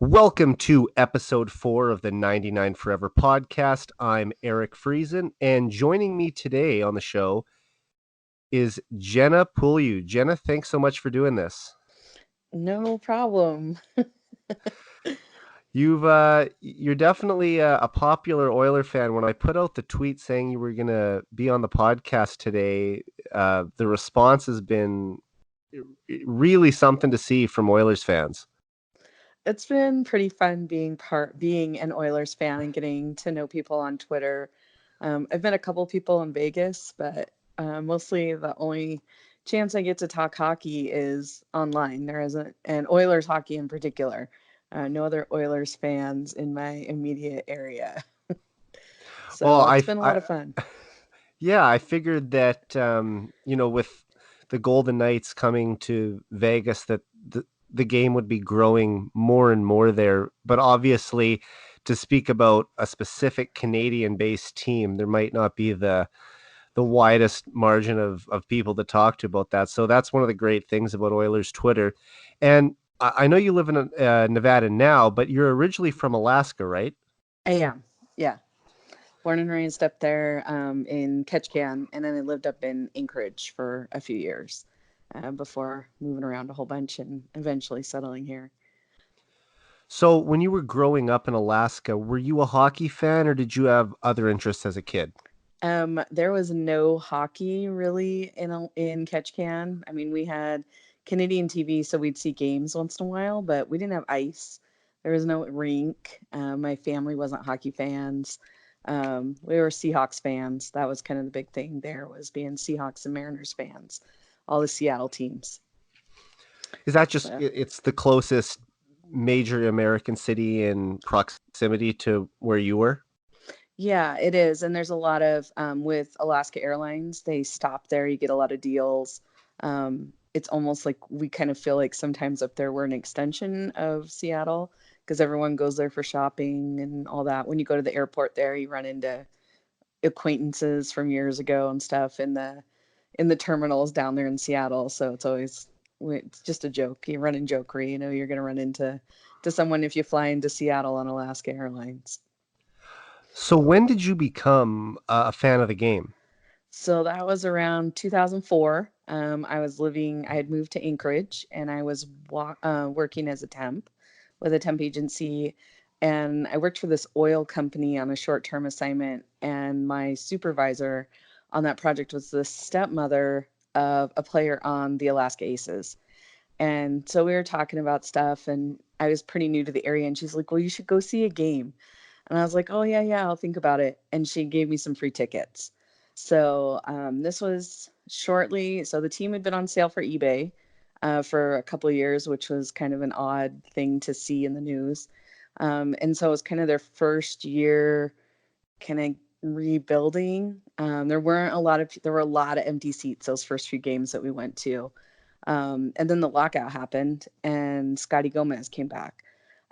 Welcome to episode 4 of the 99 Forever podcast. I'm Eric Friesen, and joining me today on the show is Jenna Pulju. Jenna, thanks so much for doing this. No problem. You're definitely a popular Oiler fan. When I put out the tweet saying you were going to be on the podcast today, the response has been really something to see from Oilers fans. It's been pretty fun being an Oilers fan and getting to know people on Twitter. I've met a couple people in Vegas, but mostly the only chance I get to talk hockey is online. There isn't, and Oilers hockey in particular. No other Oilers fans in my immediate area. Well, So it's been a lot of fun. yeah, I figured that with the Golden Knights coming to Vegas, that the game would be growing more and more there. But obviously, to speak about a specific Canadian-based team, there might not be the widest margin of people to talk to about that. So that's one of the great things about Oilers Twitter. And I know you live in Nevada now, but you're originally from Alaska, right? I am, yeah. Born and raised up there in Ketchikan, and then I lived up in Anchorage for a few years before moving around a whole bunch and eventually settling here. So when you were growing up in Alaska, were you a hockey fan or did you have other interests as a kid? There was no hockey really in Ketchikan. I mean, we had Canadian TV, so we'd see games once in a while, but we didn't have ice. There was no rink. My family wasn't hockey fans. We were Seahawks fans. That was kind of the big thing there was being Seahawks and Mariners fans, all the Seattle teams. Is that just So it's the closest major American city in proximity to where you were? yeah, it is. And there's a lot of with Alaska Airlines, they stop there. You get a lot of deals. It's almost like we kind of feel like sometimes up there we're an extension of Seattle because everyone goes there for shopping and all that. When you go to the airport there, you run into acquaintances from years ago and stuff in the terminals down there in Seattle. So it's just a joke. You run in jokery. You know, you're going to run into someone if you fly into Seattle on Alaska Airlines. So when did you become a fan of the game? So that was around 2004. I had moved to Anchorage and I was working as a temp with a temp agency. And I worked for this oil company on a short term assignment. And my supervisor on that project was the stepmother of a player on the Alaska Aces. And so we were talking about stuff, and I was pretty new to the area. And she's like, "Well, you should go see a game." And I was like, "Oh, yeah, yeah, I'll think about it." And she gave me some free tickets. So this was shortly. So the team had been on sale for eBay for a couple of years, which was kind of an odd thing to see in the news. And so it was kind of their first year kind of rebuilding. There were a lot of empty seats those first few games that we went to. And then the lockout happened and Scotty Gomez came back.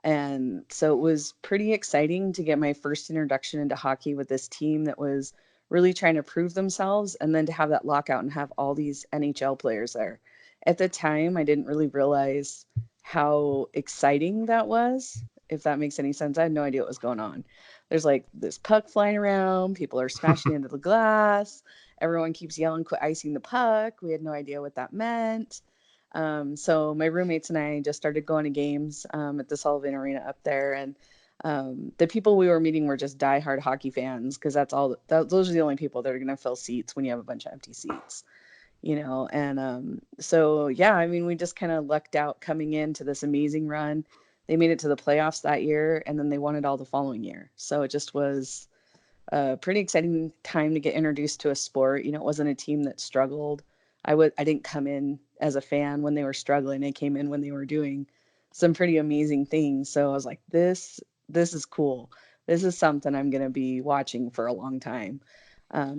And so it was pretty exciting to get my first introduction into hockey with this team that was really trying to prove themselves and then to have that lockout and have all these NHL players there. At the time, I didn't really realize how exciting that was, if that makes any sense. I had no idea what was going on. There's like this puck flying around, people are smashing into the glass, everyone keeps yelling, "Quit icing the puck." We had no idea what that meant. So my roommates and I just started going to games at the Sullivan Arena up there, and the people we were meeting were just diehard hockey fans because those are the only people that are going to fill seats when you have a bunch of empty seats, you know. And so yeah, I mean, we just kind of lucked out coming into this amazing run. They made it to the playoffs that year, and then they won it all the following year. So it just was a pretty exciting time to get introduced to a sport. You know, it wasn't a team that struggled. I didn't come in as a fan when they were struggling. I came in when they were doing some pretty amazing things. So I was like, this is cool. This is something I'm going to be watching for a long time.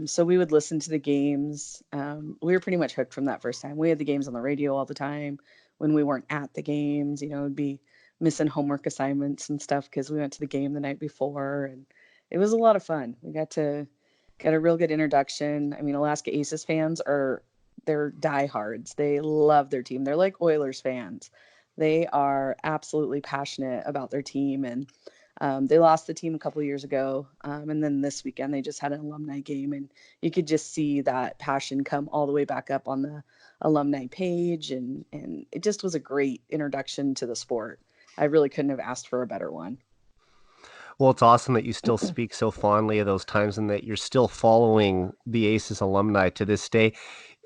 So we would listen to the games. We were pretty much hooked from that first time. We had the games on the radio all the time when we weren't at the games. You know, it'd be missing homework assignments and stuff because we went to the game the night before, and it was a lot of fun. We got a real good introduction. I mean, Alaska Aces fans are they're diehards. They love their team. They're like Oilers fans. They are absolutely passionate about their team, and they lost the team a couple years ago, and then this weekend they just had an alumni game, and you could just see that passion come all the way back up on the alumni page, and it just was a great introduction to the sport. I really couldn't have asked for a better one. Well, it's awesome that you still speak so fondly of those times and that you're still following the Aces alumni to this day.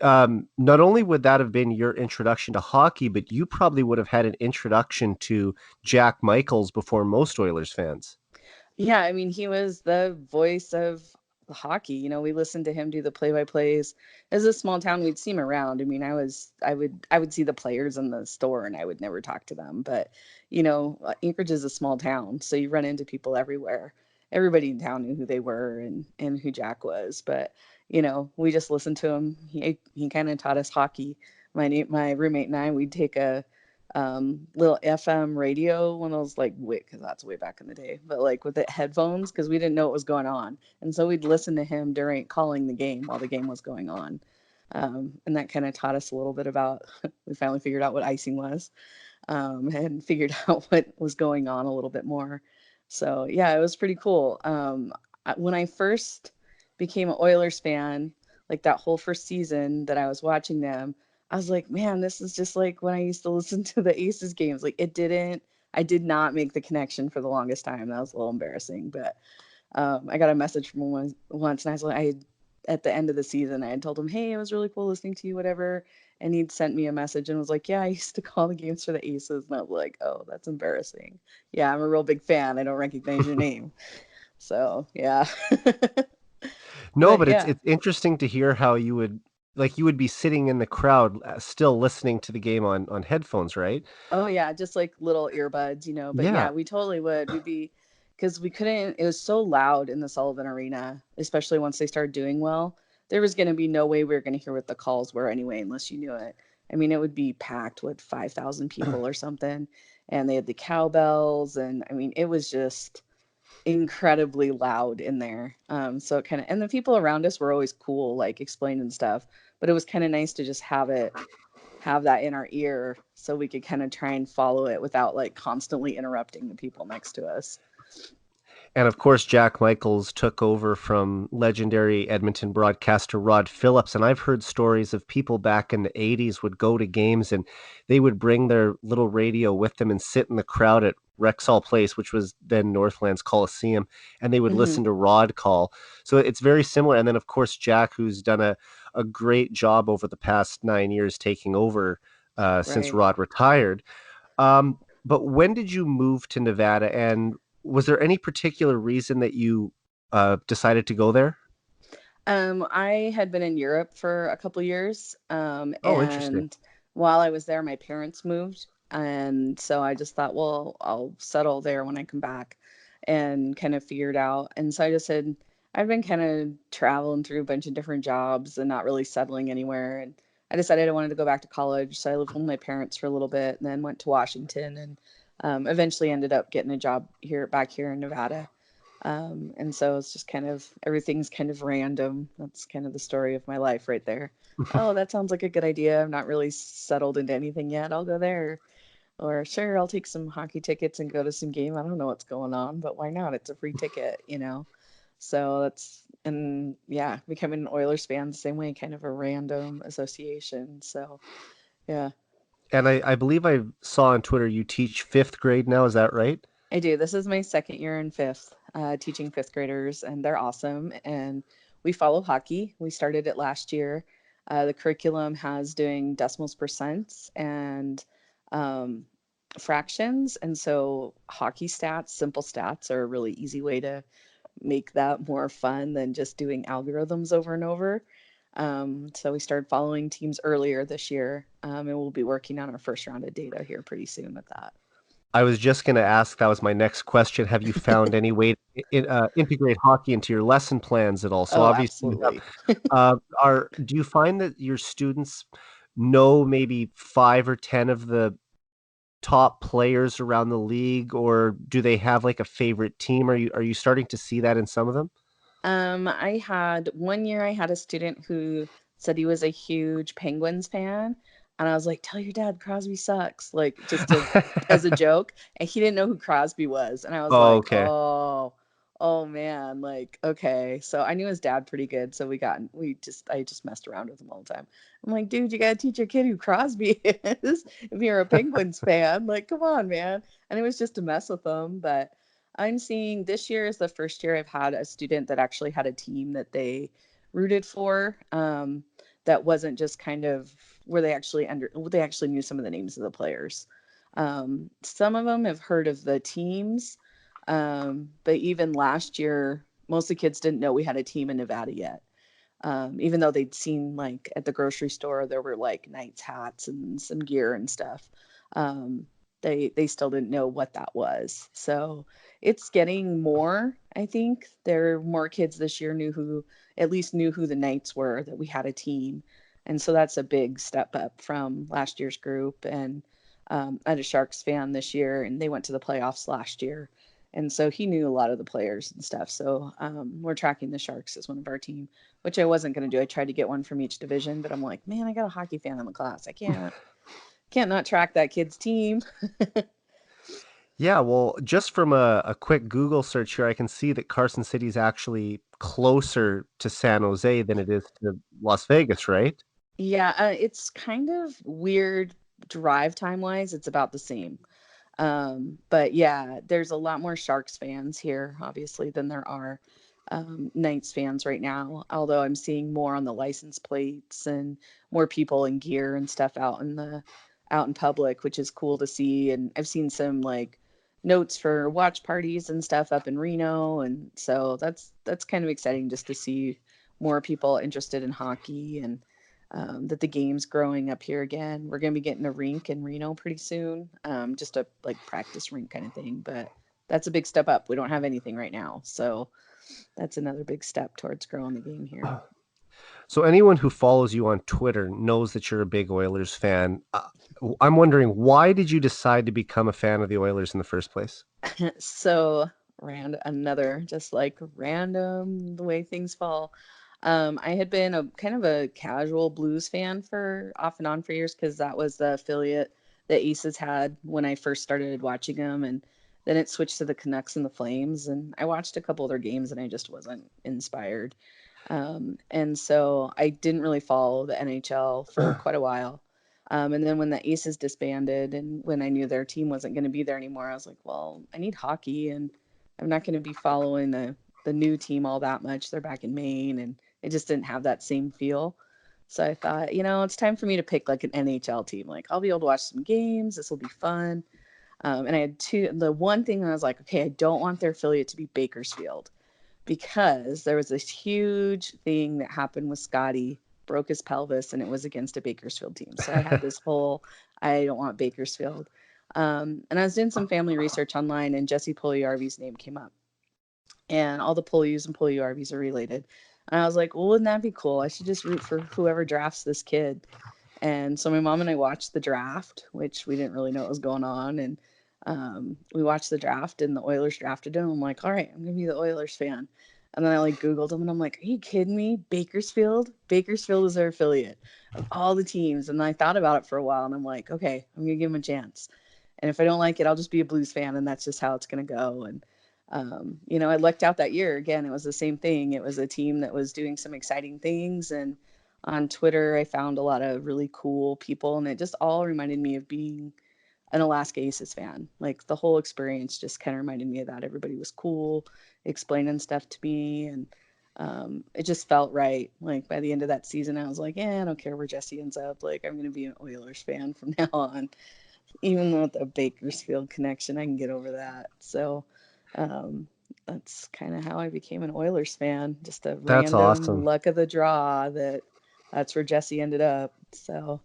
Not only would that have been your introduction to hockey, but you probably would have had an introduction to Jack Michaels before most Oilers fans. Yeah, I mean, he was the voice of the hockey. We listened to him do the play-by-plays. As a small town, we'd see him around. I mean, I would see the players in the store and I would never talk to them. But, Anchorage is a small town, so you run into people everywhere. Everybody in town knew who they were and who Jack was. But, we just listened to him. He kind of taught us hockey. My roommate and I, we'd take a little FM radio, one of those like wait, because that's way back in the day, but like with the headphones because we didn't know what was going on, and so we'd listen to him during calling the game while the game was going on, and that kind of taught us a little bit about. We finally figured out what icing was, and figured out what was going on a little bit more. So yeah, it was pretty cool. When I first became an Oilers fan, like that whole first season that I was watching them, I was like, man, this is just like when I used to listen to the Aces games. Like I did not make the connection for the longest time. That was a little embarrassing, but I got a message from him once, and I was like, at the end of the season, I had told him, hey, it was really cool listening to you, whatever. And he'd sent me a message and was like, yeah, I used to call the games for the Aces. And I was like, oh, that's embarrassing. Yeah, I'm a real big fan. I don't recognize your name. So, yeah. No, But but it's yeah. it's interesting to hear how you would be sitting in the crowd still listening to the game on headphones, right? Oh yeah, just like little earbuds, but Yeah. yeah, we totally would. We'd be because we couldn't it was so loud in the Sullivan Arena, especially once they started doing well. There was going to be no way we were going to hear what the calls were anyway unless you knew it. I mean, it would be packed with 5,000 people or something, and they had the cowbells, and I mean, it was just incredibly loud in there. So it kind of, and the people around us were always cool, like explaining stuff, but it was kind of nice to just have that in our ear so we could kind of try and follow it without like constantly interrupting the people next to us. And of course, Jack Michaels took over from legendary Edmonton broadcaster Rod Phillips. And I've heard stories of people back in the 80s would go to games and they would bring their little radio with them and sit in the crowd at Rexall Place, which was then Northland's Coliseum, and they would Hmm. listen to Rod call. So it's very similar. And then, of course, Jack, who's done a great job over the past 9 years taking over since Right. Rod retired. But when did you move to Nevada, and was there any particular reason that you decided to go there? I had been in Europe for a couple years, Oh, interesting. and while I was there, my parents moved, and so I just thought, well, I'll settle there when I come back, and kind of figured out. And so I just said, I've been kind of traveling through a bunch of different jobs and not really settling anywhere, and I decided I wanted to go back to college. So I lived with my parents for a little bit, and then went to Washington, and eventually ended up getting a job back here in Nevada. And so it's just kind of everything's kind of random. That's kind of the story of my life right there. Oh, that sounds like a good idea. I'm not really settled into anything yet. I'll go there. Or sure, I'll take some hockey tickets and go to some game. I don't know what's going on, but why not? It's a free ticket. So that's and yeah, becoming an Oilers fan the same way, kind of a random association. So yeah, And I believe I saw on Twitter you teach fifth grade now. Is that right? I do. This is my second year in fifth, teaching fifth graders, and they're awesome. And we follow hockey. We started it last year. The curriculum has doing decimals, percents, and um, fractions. And so hockey stats, simple stats, are a really easy way to make that more fun than just doing algorithms over and over. So we started following teams earlier this year, and we'll be working on our first round of data here pretty soon with that. I was just going to ask. That was my next question. Have you found any way to integrate hockey into your lesson plans at all? So Oh, obviously, you have, absolutely. are do you find that your students know maybe 5 or 10 of the top players around the league, or do they have like a favorite team? Are you starting to see that in some of them? I had one year I had a student who said he was a huge Penguins fan. And I was like, "Tell your dad Crosby sucks," like just to as a joke. And he didn't know who Crosby was, and I was Oh, like, okay. "Oh, oh man, like okay." So I knew his dad pretty good, so I just messed around with him all the time. I'm like, "Dude, you gotta teach your kid who Crosby is if you're a Penguins fan. Like, come on, man." And it was just to mess with them, but I'm seeing this year is the first year I've had a student that actually had a team that they rooted for. That wasn't just kind of where they actually knew some of the names of the players. Some of them have heard of the teams, but even last year, most of the kids didn't know we had a team in Nevada yet. Even though they'd seen like at the grocery store there were like Knights hats and some gear and stuff. Um, they still didn't know what that was. So it's getting more. I think there are more kids this year knew who at least knew who the Knights were, that we had a team, and so that's a big step up from last year's group. And I had a Sharks fan this year, and they went to the playoffs last year, and so he knew a lot of the players and stuff. So we're tracking the Sharks as one of our team, which I wasn't going to do. I tried to get one from each division, but I'm like, man, I got a hockey fan in the class. I can't not track that kid's team. Yeah, well, just from a quick Google search here, I can see that Carson City is actually closer to San Jose than it is to Las Vegas, right? Yeah, it's kind of weird drive time wise. It's about the same. But yeah, there's a lot more Sharks fans here, obviously, than there are Knights fans right now. Although I'm seeing more on the license plates and more people in gear and stuff out in public, which is cool to see. And I've seen some like notes for watch parties and stuff up in Reno, and so that's kind of exciting just to see more people interested in hockey and that the game's growing up here again. We're going to be getting a rink in Reno pretty soon, just a like practice rink kind of thing. But that's a big step up. We don't have anything right now, so that's another big step towards growing the game here. So anyone who follows you on Twitter knows that you're a big Oilers fan. I'm wondering, why did you decide to become a fan of the Oilers in the first place? So another just like random the way things fall. I had been a kind of a casual blues fan for off and on for years because that was the affiliate that Aces had when I first started watching them, and then it switched to the Canucks and the Flames, and I watched a couple of their games and I just wasn't inspired. And so I didn't really follow the NHL for quite a while. And then when the Aces disbanded and when I knew their team wasn't going to be there anymore, I was like, well, I need hockey and I'm not going to be following the new team all that much. They're back in Maine and it just didn't have that same feel. So I thought, it's time for me to pick like an NHL team. Like I'll be able to watch some games. This will be fun. And I had the one thing that I was like, okay, I don't want their affiliate to be Bakersfield because there was this huge thing that happened with Scotty, broke his pelvis, and it was against a Bakersfield team. So I had this whole, I don't want Bakersfield. And I was doing some family research online, and Jesse Puljujarvi's name came up. And all the Puljus and Puljujarvis are related. And I was like, well, wouldn't that be cool? I should just root for whoever drafts this kid. And so my mom and I watched the draft, which we didn't really know what was going on. And we watched the draft, and the Oilers drafted him. I'm like, all right, I'm gonna be the Oilers fan. And then I like Googled him, and I'm like, are you kidding me? Bakersfield? Bakersfield is their affiliate of all the teams. And I thought about it for a while, and I'm like, okay, I'm gonna give him a chance. And if I don't like it, I'll just be a Blues fan, and that's just how it's gonna go. And I lucked out that year. Again, it was the same thing. It was a team that was doing some exciting things, and on Twitter, I found a lot of really cool people, and it just all reminded me of being an Alaska Aces fan. Like the whole experience just kind of reminded me of that. Everybody was cool, explaining stuff to me, and it just felt right. Like by the end of that season, I was like, yeah, I don't care where Jesse ends up. Like I'm going to be an Oilers fan from now on, even with the Bakersfield connection. I can get over that. So um, that's kind of how I became an Oilers fan. Just a That's random awesome. luck of the draw that's where Jesse ended up. So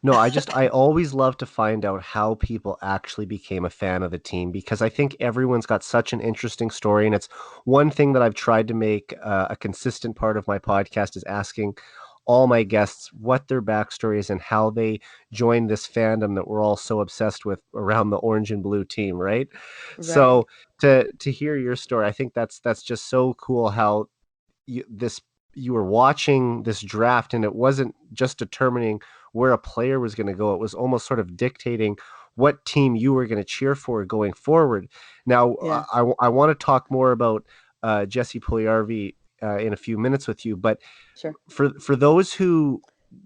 No, I always love to find out how people actually became a fan of the team because I think everyone's got such an interesting story. And it's one thing that I've tried to make a consistent part of my podcast is asking all my guests what their backstory is and how they joined this fandom that we're all so obsessed with around the orange and blue team, right? right. So to hear your story, I think that's just so cool how you were watching this draft and it wasn't just determining where a player was going to go. It was almost sort of dictating what team you were going to cheer for going forward. Now, Yeah. I want to talk more about Jesse Puljujarvi in a few minutes with you, but Sure. for those who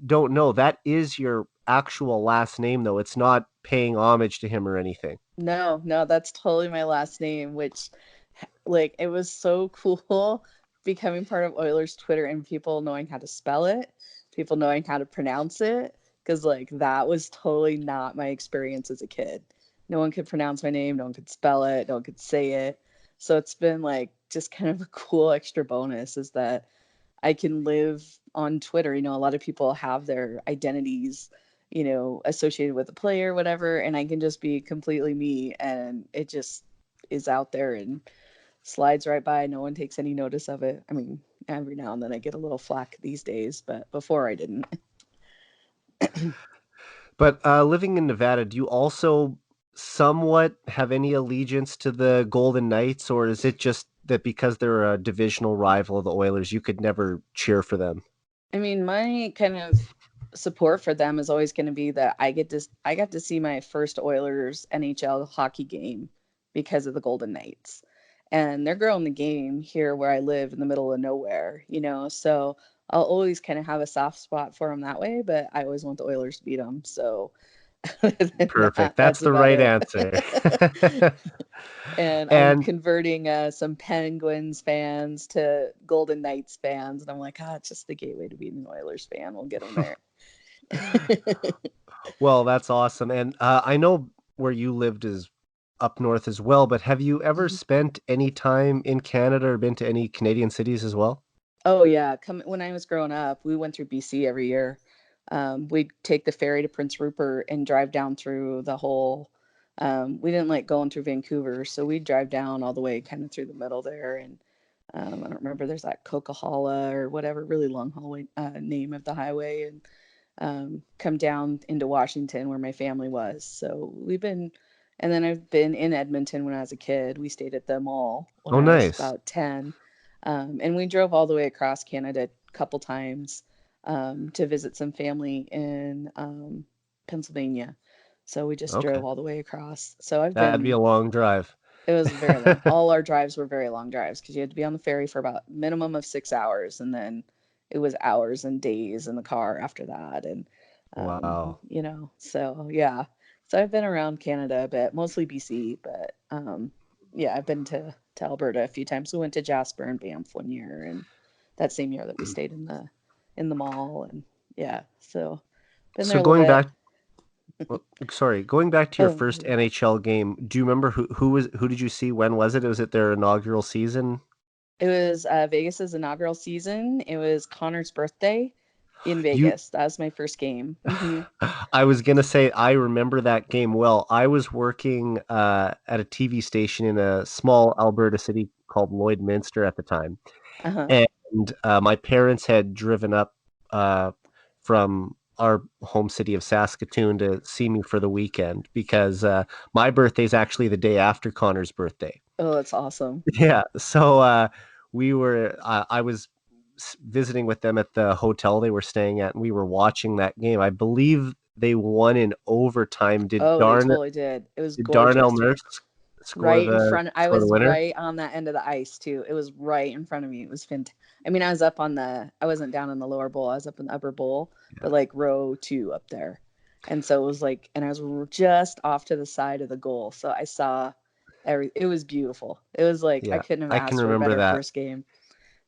don't know, that is your actual last name, though. It's not paying homage to him or anything. No, no, that's totally my last name, which like it was so cool becoming part of Oilers Twitter and people knowing how to spell it, people knowing how to pronounce it, because like that was totally not my experience as a kid. No one could pronounce my name, no one could spell it, no one could say it. So it's been like just kind of a cool extra bonus is that I can live on Twitter. You know, a lot of people have their identities, you know, associated with a player, whatever, and I can just be completely me and it just is out there and slides right by. No one takes any notice of it. I mean, every now and then I get a little flack these days, but before I didn't. But living in Nevada, do you also somewhat have any allegiance to the Golden Knights, or is it just that because they're a divisional rival of the Oilers, you could never cheer for them? I mean, my kind of support for them is always going to be that I got to see my first Oilers NHL hockey game because of the Golden Knights. And they're growing the game here where I live in the middle of nowhere, you know. So I'll always kind of have a soft spot for them that way, but I always want the Oilers to beat them. So other than Perfect. that, That's that's the about right it. answer. And I'm And converting some Penguins fans to Golden Knights fans, and I'm like, ah, it's just the gateway to being an Oilers fan. We'll get them there. well, that's awesome. And I know where you lived is up north as well, but have you ever Mhm. spent any time in Canada or been to any Canadian cities as well? Oh yeah, come when I was growing up, we went through BC every year. We'd take the ferry to Prince Rupert and drive down through the whole. We didn't like going through Vancouver, so we'd drive down all the way kind of through the middle there. And I don't remember, there's that Coquihalla or whatever really long hallway name of the highway, and come down into Washington where my family was. So we've been, and then I've been in Edmonton when I was a kid. We stayed at the mall when Oh, I was nice. about 10. And we drove all the way across Canada a couple times to visit some family in Pennsylvania. So we just Okay. drove all the way across. So I've That'd be been, a long drive. it was very long. All our drives were very long drives because you had to be on the ferry for about minimum of 6 hours, and then it was hours and days in the car after that. And Wow. you know, so yeah. So I've been around Canada a bit, mostly BC, but yeah, I've been to Alberta a few times. We went to Jasper and Banff one year, and that same year that we stayed in the mall, and yeah, so been there So a little going bit. back, well, sorry, going back to your Oh, first NHL game, do you remember who did you see? When was it? Was it their inaugural season? it was Vegas's inaugural season. It was Connor's birthday in You Vegas. That was my first game. I was gonna say I remember that game well. I was working at a TV station in a small Alberta city called Lloydminster at the time, Uh-huh. and my parents had driven up uh, from our home city of Saskatoon to see me for the weekend because my birthday's actually the day after Connor's birthday. Oh, that's awesome. Yeah, so I was visiting with them at the hotel they were staying at, and we were watching that game. I believe they won in overtime. Oh, they totally did. It was Did Darnell gorgeous Nurse too. score Right in the front. I score the was winner? right on that end of the ice too. It was right in front of me. It was fantastic. I mean, I was up on the, I wasn't down in the lower bowl. I was up in the upper bowl, but like row two up there. And so it was like, and I was just off to the side of the goal. So I saw it was beautiful. It was like, I Yeah, couldn't have I can asked for a remember better that. first game.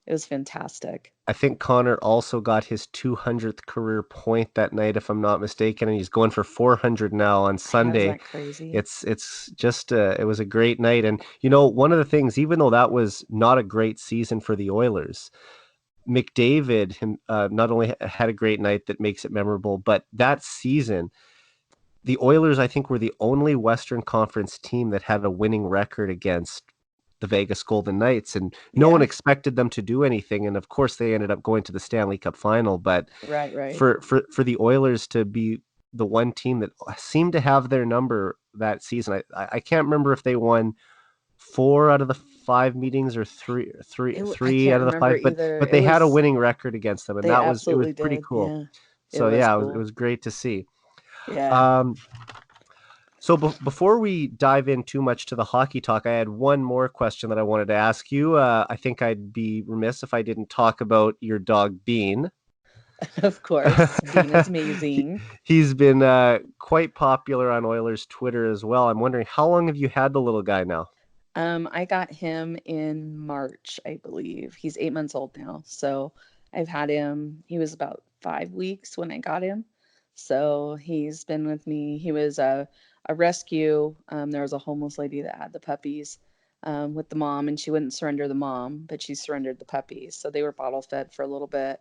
It was fantastic. I think Connor also got his 200th career point that night, if I'm not mistaken, and he's going for 400 now on Isn't Sunday. that crazy? It's just it was a great night, and one of the things, even though that was not a great season for the Oilers, McDavid not only had a great night that makes it memorable, but that season the Oilers, I think, were the only Western Conference team that had a winning record against the Vegas Golden Knights, and no one Yeah. expected them to do anything. And of course, they ended up going to the Stanley Cup final. But Right, right. for the Oilers to be the one team that seemed to have their number that season, I can't remember if they won four out of the five meetings or I three can't out of the remember five, either. but It they had a was, winning record against them, and they it was absolutely pretty did. cool. Yeah. It So was yeah, it cool. was great to see. Yeah. Um, so before we dive in too much to the hockey talk, I had one more question that I wanted to ask you. I think I'd be remiss if I didn't talk about your dog Bean. Of course. Bean is he, amazing. he's been quite popular on Oilers Twitter as well. I'm wondering, how long have you had the little guy now? I got him in March, I believe. He's 8 months old now. So I've had him, he was about 5 weeks when I got him. So he's been with me. He was a rescue. There was a homeless lady that had the puppies with the mom, and she wouldn't surrender the mom, but she surrendered the puppies. So they were bottle fed for a little bit.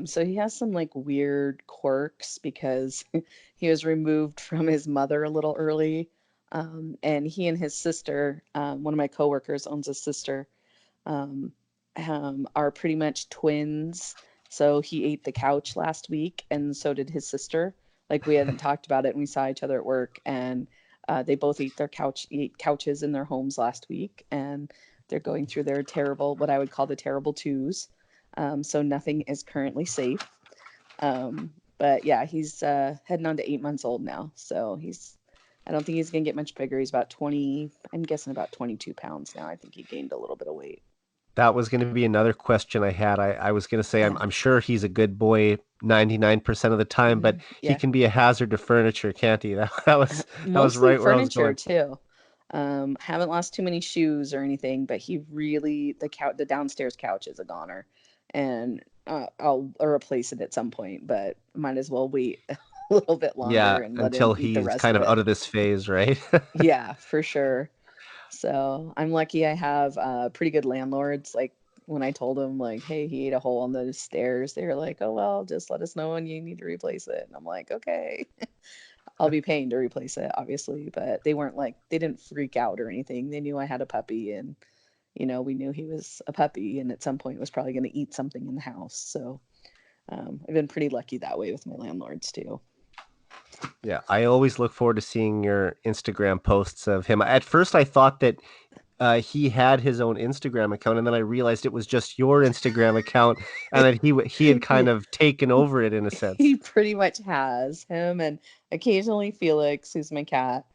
So he has some like weird quirks because he was removed from his mother a little early. And he and his sister, one of my coworkers owns a sister, um, are pretty much twins. So he ate the couch last week, and so did his sister. Like we hadn't talked about it, and we saw each other at work, and they both ate couches in their homes last week, and they're going through their terrible, what I would call the terrible twos. So nothing is currently safe. But yeah, he's heading on to 8 months old now. So I don't think he's going to get much bigger. He's about 20, I'm guessing about 22 pounds now. I think he gained a little bit of weight. That was going to be another question I had. I was going to say Yeah. I'm sure he's a good boy 99% of the time, but he Yeah. can be a hazard to furniture, can't he? That was Mostly right where I was furniture going. too. Haven't lost too many shoes or anything, but he really, the downstairs couch is a goner, and I'll replace it at some point, but might as well wait a little bit Yeah, longer and let him until eat the he's rest kind of of it. out of this phase, right? Yeah, for sure. So I'm lucky I have pretty good landlords. Like when I told them like, hey, he ate a hole in the stairs, they were like, oh well, just let us know when you need to replace it. And I'm like, okay, I'll be paying to replace it, obviously. But they weren't like they didn't freak out or anything. They knew I had a puppy, and we knew he was a puppy, and at some point was probably going to eat something in the house. So I've been pretty lucky that way with my landlords too. Yeah, I always look forward to seeing your Instagram posts of him. At first, I thought that he had his own Instagram account, and then I realized it was just your Instagram account, and that he had kind Yeah, of taken over it in a sense. he pretty much has him, and occasionally Felix, who's my cat.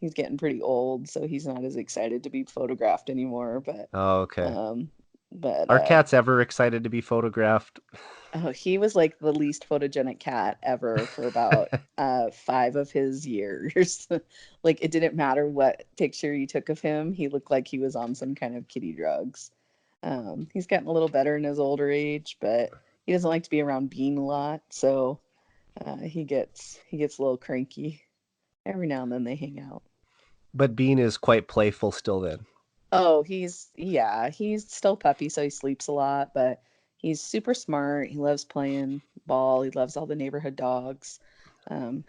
He's getting pretty old, so he's not as excited to be photographed anymore. But, Oh, okay. um, but Are cats ever excited to be photographed? oh, he was like the least photogenic cat ever for about 5 of his years. Like it didn't matter what picture you took of him, he looked like he was on some kind of kitty drugs. He's gotten a little better in his older age, but he doesn't like to be around Bean a lot, so he gets a little cranky. Every now and then they hang out. But Bean is quite playful still then. Oh, he's still puppy, so he sleeps a lot, but he's super smart. He loves playing ball. He loves all the neighborhood dogs.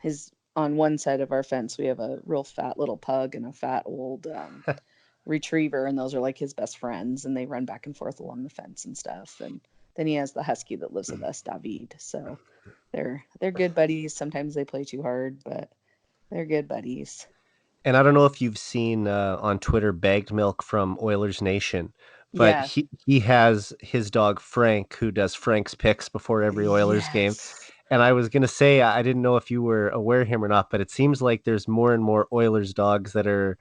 His On one side of our fence, we have a real fat little pug and a fat old retriever, and those are like his best friends, and they run back and forth along the fence and stuff. And then he has the husky that lives with us, David. So they're good buddies. Sometimes they play too hard, but they're good buddies. And I don't know if you've seen on Twitter Bagged Milk from Oilers Nation, but Yeah. he has his dog Frank who does Frank's picks before every Oilers game. Yes. And I was gonna say I didn't know if you were aware of him or not, but it seems like there's more and more Oilers dogs that are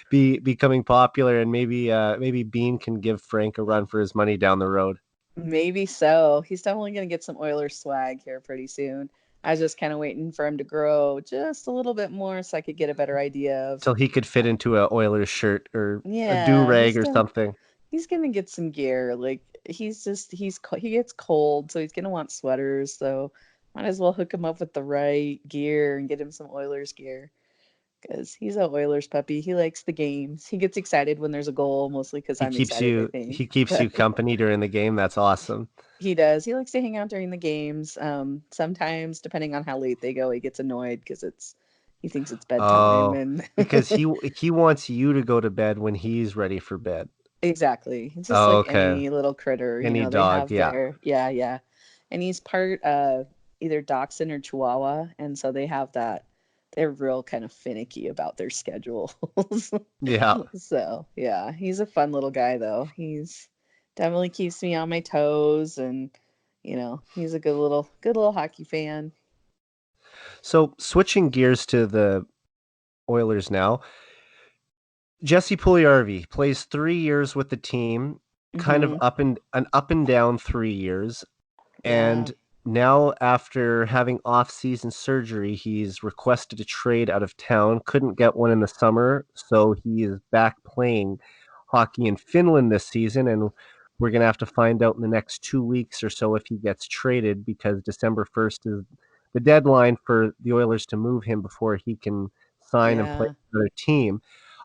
becoming popular, and maybe Bean can give Frank a run for his money down the road. Maybe so. He's definitely going to get some Oilers swag here pretty soon. I was just kind of waiting for him to grow just a little bit more so I could get a better idea of. Till he could fit into a Oilers shirt or a do Yeah, rag or something. he's gonna get some gear. Like he gets cold, so he's gonna want sweaters. So might as well hook him up with the right gear and get him some Oilers gear because he's a Oilers puppy. He likes the games. He gets excited when there's a goal, mostly because He I'm keeps excited, I you think. he keeps you But company during the game. That's awesome. he does. He likes to hang out during the games. Sometimes, depending on how late they go, he gets annoyed because he thinks it's bedtime Oh, and because he wants you to go to bed when he's ready for bed. exactly. It's just Oh, like okay. any little critter, Any they dog, have yeah. their yeah, yeah. And he's part either Dachshund or Chihuahua, and so they have that they're real kind of finicky about their schedules. Yeah. So, yeah, he's a fun little guy though. He's definitely keeps me on my toes and He's a good little hockey fan. So switching gears to the Oilers now, Jesse Puljujarvi plays 3 years with the team, kind of Mhm. up and down 3 years. Yeah. And now, after having off-season surgery, he's requested a trade out of town. Couldn't get one in the summer, so he is back playing hockey in Finland this season. And we're going to have to find out in the next 2 weeks or so if he gets traded, because December 1st is the deadline for the Oilers to move him before he can sign and play Yeah. for another team.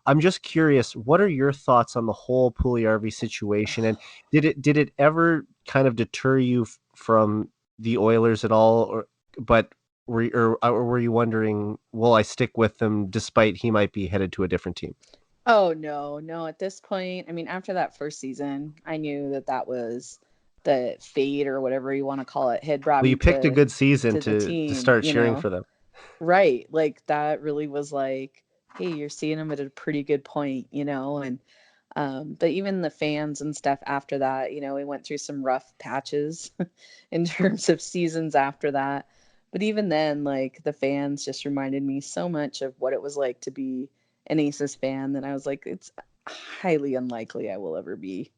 I'm just curious, what are your thoughts on the whole Puljujarvi situation? And did it ever kind of deter you from the Oilers at all, but or were you wondering, will I stick with them despite he might be headed to a different team? Oh no, no. At this point, I mean, after that first season, I knew that that was the fate or whatever you want to call it had brought Well, me you picked a good season to the to team. start cheering for them. Right? Like that really was like, hey, you're seeing them at a pretty good point. And but even the fans and stuff after that, we went through some rough patches in terms of seasons after that. But even then, like the fans just reminded me so much of what it was like to be an Aces fan that I was like, it's highly unlikely I will ever be.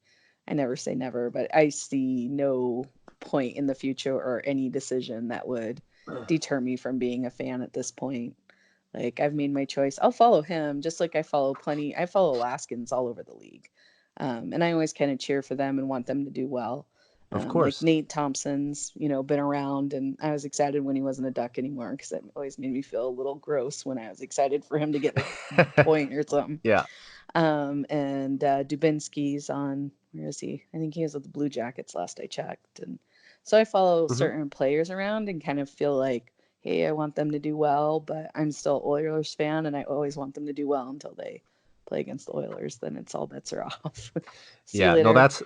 I never say never, but I see no point in the future or any decision that would deter me from being a fan at this point. Like I've made my choice. I'll follow him just like I follow Alaskans all over the league. And I always kind of cheer for them and want them to do well. Of Like course. Nate Thompson's, been around, and I was excited when he wasn't a Duck anymore because it always made me feel a little gross when I was excited for him to get a point or something. Yeah. And Dubinsky's on, where is he? I think he was with the Blue Jackets last I checked. And so I follow Hmm. certain players around and kind of feel like, hey, I want them to do well, but I'm still Oilers fan and I always want them to do well until they play against the Oilers. Then it's all bets are off. See you Yeah. No, later.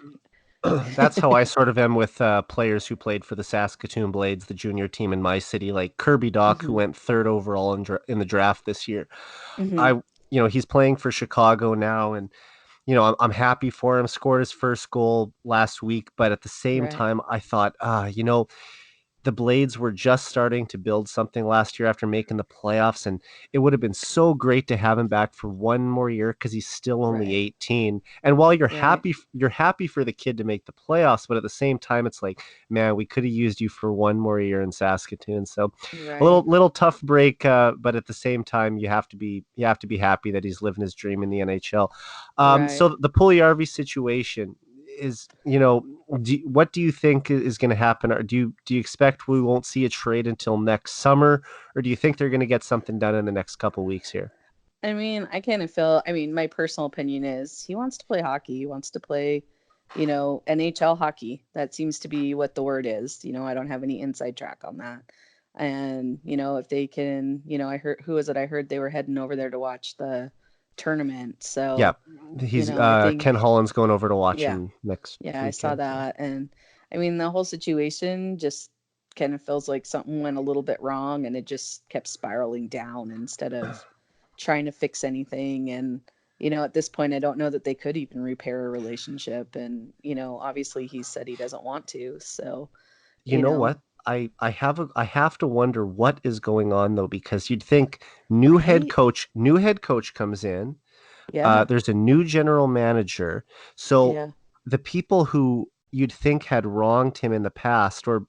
that's how I sort of am with players who played for the Saskatoon Blades, the junior team in my city, like Kirby Doc, who Hmm. went third overall in the draft this year. Hmm. I, he's playing for Chicago now, and I'm happy for him. Scored his first goal last week, but at the same Right. time, I thought, the Blades were just starting to build something last year after making the playoffs, and it would have been so great to have him back for one more year because he's still only Right. 18. And while Right. you're happy for the kid to make the playoffs, but at the same time, it's like, man, we could have used you for one more year in Saskatoon. So a Right. little tough break, but at the same time, you have to be happy that he's living his dream in the NHL. Right. So the Puljujärvi situation is, what do you think is going to happen? Or do you expect we won't see a trade until next summer, or do you think they're going to get something done in the next couple weeks here? I mean, my personal opinion is he wants to play hockey. He wants to play, NHL hockey. That seems to be what the word is. I don't have any inside track on that. And, if they can, I heard, who is it? I heard they were heading over there to watch the tournament. Yeah, So, he's I Ken think, Holland's going over to watch yeah, him next yeah, I saw weekend. So that. And I mean, the whole situation just kind of feels like something went a little bit wrong and it just kept spiraling down instead of trying to fix anything. And, at this point, I don't know that they could even repair a relationship. And, obviously he said he doesn't want to. So, you you know know, what? I have to wonder what is going on though, because you'd think right? new head coach comes in. Yeah. There's a new general manager. So Yeah. the people who you'd think had wronged him in the past, or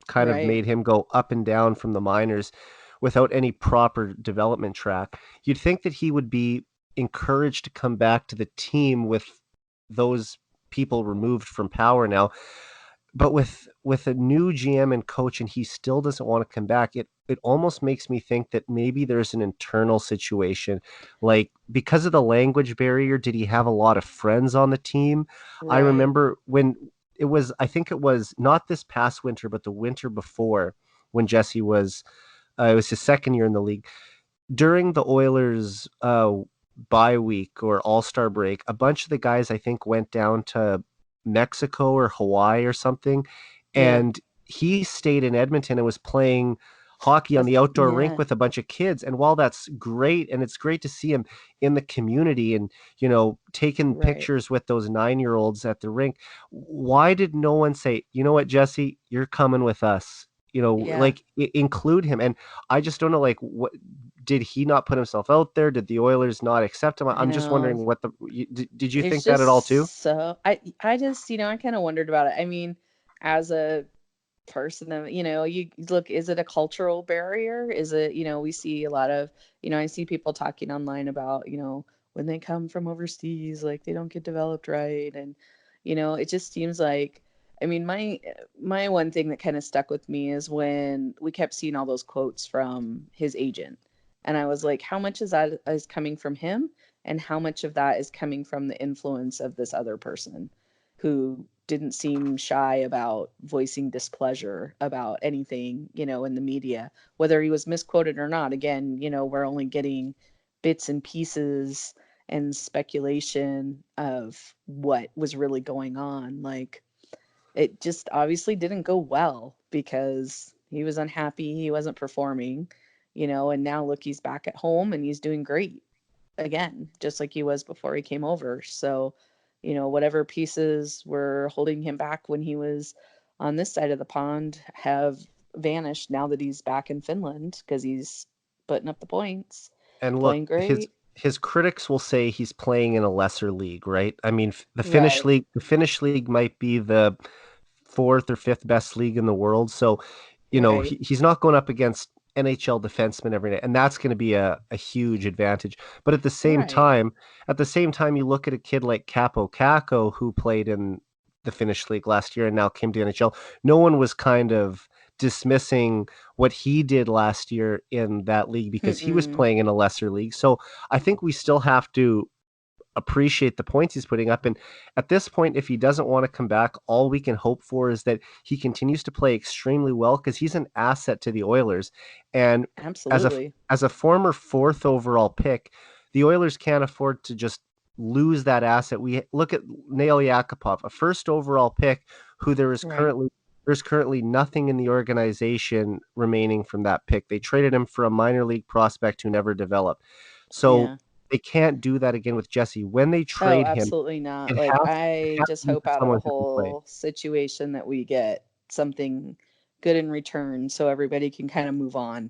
kind of Right. made him go up and down from the minors without any proper development track, you'd think that he would be encouraged to come back to the team with those people removed from power now. But with a new GM and coach, and he still doesn't want to come back, it almost makes me think that maybe there's an internal situation. Like, because of the language barrier, did he have a lot of friends on the team? I Right. remember when I think it was not this past winter, but the winter before, when Jesse was it was his second year in the league. During the Oilers bye week or all-star break, a bunch of the guys I think went down to Mexico or Hawaii or something, Yeah. and he stayed in Edmonton and was playing hockey on the outdoor rink Yeah, with a bunch of kids. And while that's great, and it's great to see him in the community and, taking right. pictures with those 9-year olds at the rink, why did no one say, you know what, Jesse, you're coming with us? Yeah, Include him. And I just don't know, like, what did he not put himself out there? Did the Oilers not accept him? I I'm just know. wondering did you There's think that at all too? just so I just, I kind of wondered about it. I mean, as a person of, you look, is it a cultural barrier? Is it, we see a lot of, I see people talking online about, when they come from overseas, like they don't get developed right. And, it just seems like, I mean, my one thing that kind of stuck with me is when we kept seeing all those quotes from his agent. And I was like, how much is that is coming from him? And how much of that is coming from the influence of this other person who didn't seem shy about voicing displeasure about anything, in the media, whether he was misquoted or not. Again, we're only getting bits and pieces and speculation of what was really going on. Like, it just obviously didn't go well because he was unhappy, he wasn't performing, and now look, he's back at home and he's doing great again, just like he was before he came over. So, whatever pieces were holding him back when he was on this side of the pond have vanished now that he's back in Finland because he's putting up the points, And look, playing his great. his critics will say he's playing in a lesser league, right? I mean, Right, The Finnish league might be the fourth or fifth best league in the world. So, right, he's not going up against NHL defensemen every night, and that's going to be a huge advantage. But right. at the same time, you look at a kid like Capo Caco who played in the Finnish league last year and now came to NHL. No one was kind of dismissing what he did last year in that league because he was Mm-mm. playing in a lesser league. So I think we still have to appreciate the points he's putting up. And at this point, if he doesn't want to come back, all we can hope for is that he continues to play extremely well because he's an asset to the Oilers. And as a Absolutely. former fourth overall pick, the Oilers can't afford to just lose that asset. We look at Nail Yakupov, a first overall pick, who Right. there's currently nothing in the organization remaining from that pick. They traded him for a minor league prospect who never developed. So Yeah. they can't do that again with Jesse. When they Oh, trade him, absolutely not. it Like, it I has just to be hope for out of the someone who can play. whole situation that we get something good in return so everybody can kind of move on.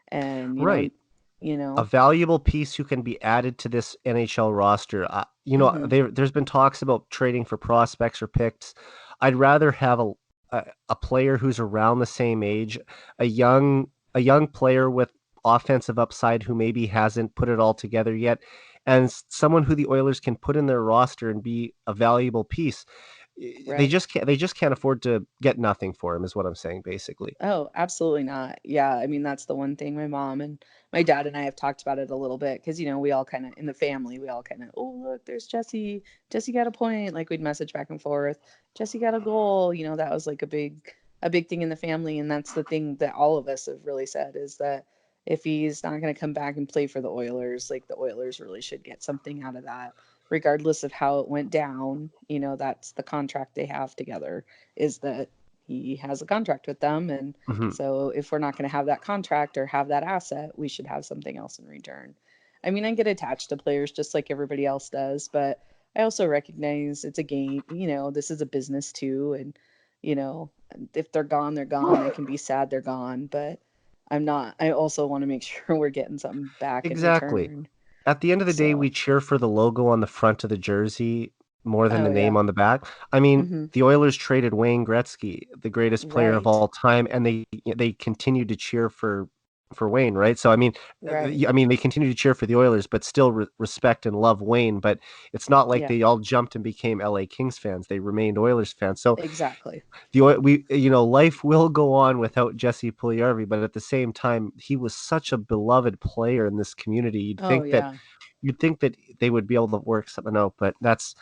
And, Right. you A know, valuable piece who can be added to this NHL roster. hmm There's been talks about trading for prospects or picks. I'd rather have a player who's around the same age, a young player with offensive upside who maybe hasn't put it all together yet, and someone who the Oilers can put in their roster and be a valuable piece. right. They just can't afford to get nothing for him, is what I'm saying, basically. Oh, absolutely not. Yeah, I mean, that's the one thing my mom and my dad and I have talked about it a little bit because, we all kind of, in the family, we all kind of, oh, look, there's Jesse. Jesse got a point. Like, we'd message back and forth. Jesse got a goal. That was like a big thing in the family. And that's the thing that all of us have really said is that if he's not going to come back and play for the Oilers, like, the Oilers really should get something out of that, regardless of how it went down. That's the contract they have together, is that he has a contract with them. And Mhm. so if we're not going to have that contract or have that asset, we should have something else in return. I mean, I get attached to players just like everybody else does, but I also recognize it's a game. This is a business too. And, you know, if they're gone, they're gone. I can be sad they're gone, but I'm not. I also want to make sure we're getting something back in Exactly. return. At the end of the day, So, we cheer for the logo on the front of the jersey more than the oh, name yeah. on the back. I mean, Hmm. the Oilers traded Wayne Gretzky, the greatest player of Right. all time, and they continue to cheer for Wayne, right? So Right. I mean, they continue to cheer for the Oilers, but still respect and love Wayne. But it's not like Yeah, they all jumped and became LA Kings fans. They remained Oilers fans. So exactly. life will go on without Jesse Puljujarvi, but at the same time, he was such a beloved player in this community. Oh, yeah. You'd think that they would be able to work something out, but that's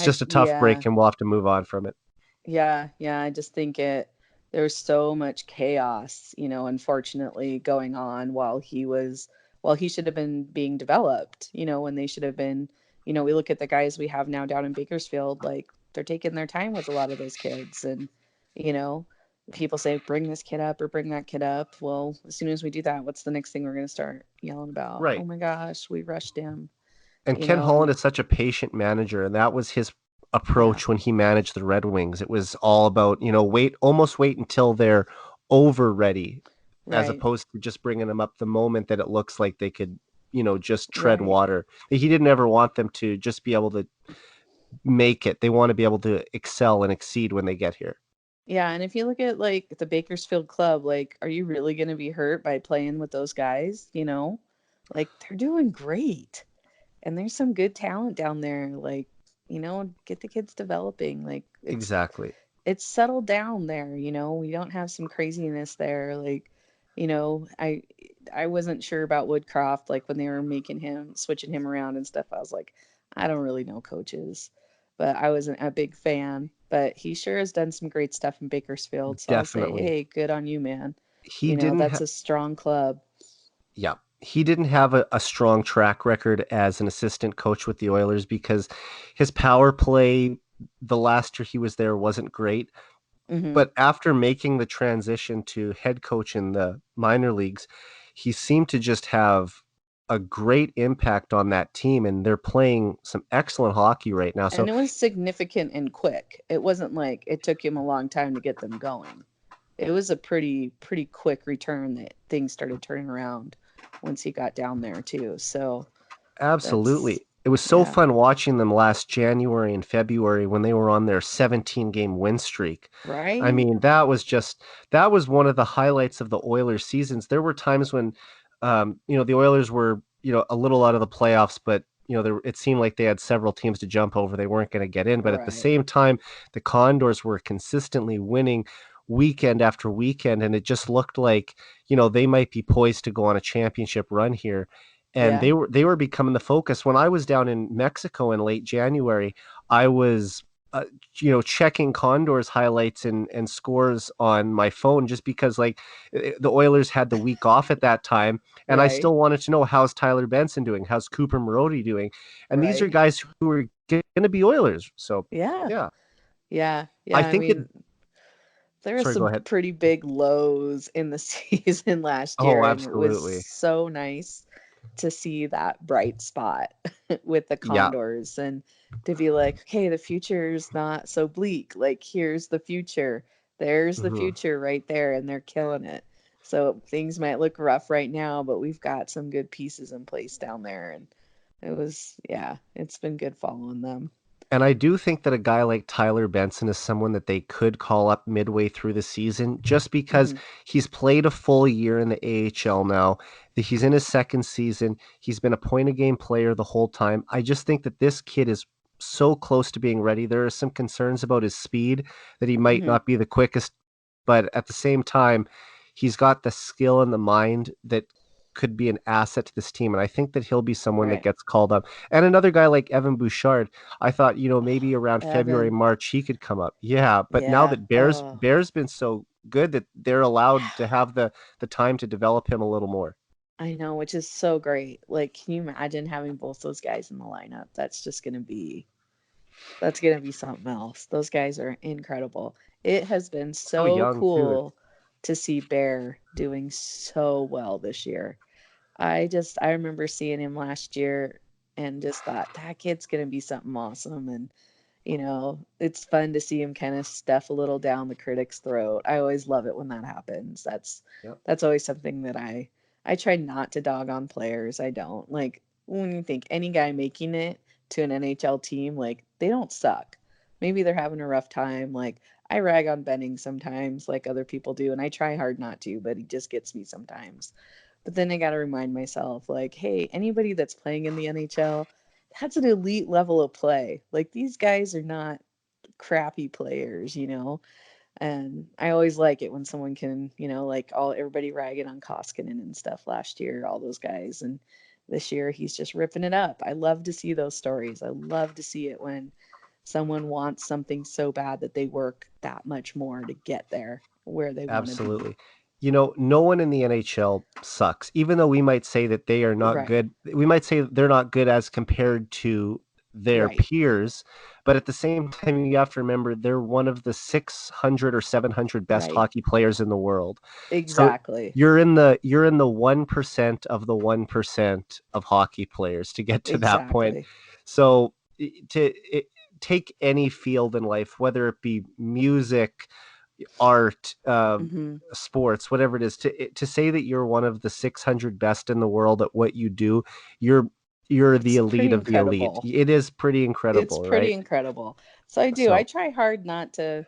just a tough Yeah. break, and we'll have to move on from it. Yeah, yeah, I just think there's so much chaos, unfortunately going on while he should have been being developed, when they should have been, we look at the guys we have now down in Bakersfield, like they're taking their time with a lot of those kids and, you know, people say, bring this kid up or bring that kid up. Well, as soon as we do that, what's the next thing we're going to start yelling about? Oh Right. my gosh, we rushed him, And you Ken know? Holland And is such a patient manager, and that was his yeah, approach when he managed the Red Wings. It was all about, almost wait until they're over ready, as right, opposed to just bringing them up the moment that it looks like they could, just tread right. water. He didn't ever want them to just be able to make it. They want to be able to excel and exceed when they get here. Yeah, and if you look at like the Bakersfield Club, like, are you really going to be hurt by playing with those guys? Like they're doing great, and there's some good talent down there. Like, get the kids developing. Like, Exactly. it's settled down there. We don't have some craziness there. Like, you know, I I wasn't sure about Woodcroft, like when they were making him switching him around and stuff. I was like, I don't really know coaches, but I wasn't a big fan. But he sure has done some great stuff in Bakersfield. So I'll say, Definitely. hey, good on you, man. He didn't That's have a strong club. Yeah. He didn't have a strong track record as an assistant coach with the Oilers because his power play the last year he was there wasn't great. Hmm. But after making the transition to head coach in the minor leagues, he seemed to just have a great impact on that team, and they're playing some excellent hockey right now. So And it was significant and quick. It wasn't like it took him a long time to get them going. It was a pretty quick return that things started turning around once he got down there too. So that's absolutely. It was so yeah, fun watching them last January and February when they were on their 17-game win streak. I right? mean, that was one of the highlights of the Oilers seasons. There were times when the Oilers were, a little out of the playoffs, but it seemed like they had several teams to jump over. They weren't going to get in, but at the Right. same time, the Condors were consistently winning weekend after weekend, and it just looked like, they might be poised to go on a championship run here, and Yeah. they were becoming the focus. When I was down in Mexico in late January, I was checking Condors highlights and scores on my phone just because like the Oilers had the week off at that time, and I Right. still wanted to know how's Tyler Benson doing, how's Cooper Marody doing, and these are Right. guys who are going to be Oilers. So Yeah. yeah, Yeah. I Yeah. I think that. mean, there were Sorry, go some ahead. pretty big lows in the season last Oh, year, and it was absolutely. so nice to see that bright spot with the Yeah. Condors and to be like, okay, the future's not so bleak. Like, here's the future. There's the Mhm. future right there, and they're killing it. So things might look rough right now, but we've got some good pieces in place down there. And yeah, it's been good following them. And I do think that a guy like Tyler Benson is someone that they could call up midway through the season just because Hmm. he's played a full year in the AHL now. That he's in his second season. He's been a point a game player the whole time. I just think that this kid is so close to being ready. There are some concerns about his speed, that he might Hmm. not be the quickest, but at the same time, he's got the skill and the mind that could be an asset to this team. And I think that he'll be someone that Right. gets called up. And another guy like Evan Bouchard, I thought, maybe around February, Evan. March, he could come up. Yeah, but now Yeah. that Oh, Bear's been so good that they're allowed to have the time to develop him a little more. I know, which is so great. Like, can you imagine having both those guys in the lineup? That's gonna be something else. Those guys are incredible. It has been So so young too. cool to see Bear doing so well this year. I remember seeing him last year and just thought that kid's gonna be something awesome. And it's fun to see him kind of stuff a little down the critic's throat. I always love it when that happens. Yep. That's always something that I try not to dog on players. I don't. Like, when you think any guy making it to an NHL team, like, they don't suck. Maybe they're having a rough time. Like, I rag on Benning sometimes, like other people do, and I try hard not to, but he just gets me sometimes. But then I got to remind myself, like, hey, anybody that's playing in the NHL, that's an elite level of play. Like, these guys are not crappy players. And I always like it when someone can, like all everybody ragging on Koskinen and stuff last year, all those guys. And this year he's just ripping it up. I love to see those stories. I love to see it when someone wants something so bad that they work that much more to get there where they want to be. Absolutely. No one in the NHL sucks. Even though we might say that they are not Right. good, we might say they're not good as compared to their Right. peers, but at the same time, you have to remember they're one of the 600 or 700 best Right. hockey players in the world. So Exactly. you're in the 1% of the 1% of hockey players to get to that point. Exactly. So to take any field in life, whether it be music, art, Hmm. sports, whatever it is, to say that you're one of the 600 best in the world at what you do, you're you're the It's elite pretty of the elite. incredible. It is pretty It's incredible, pretty right? incredible. So I do. I So, try hard not to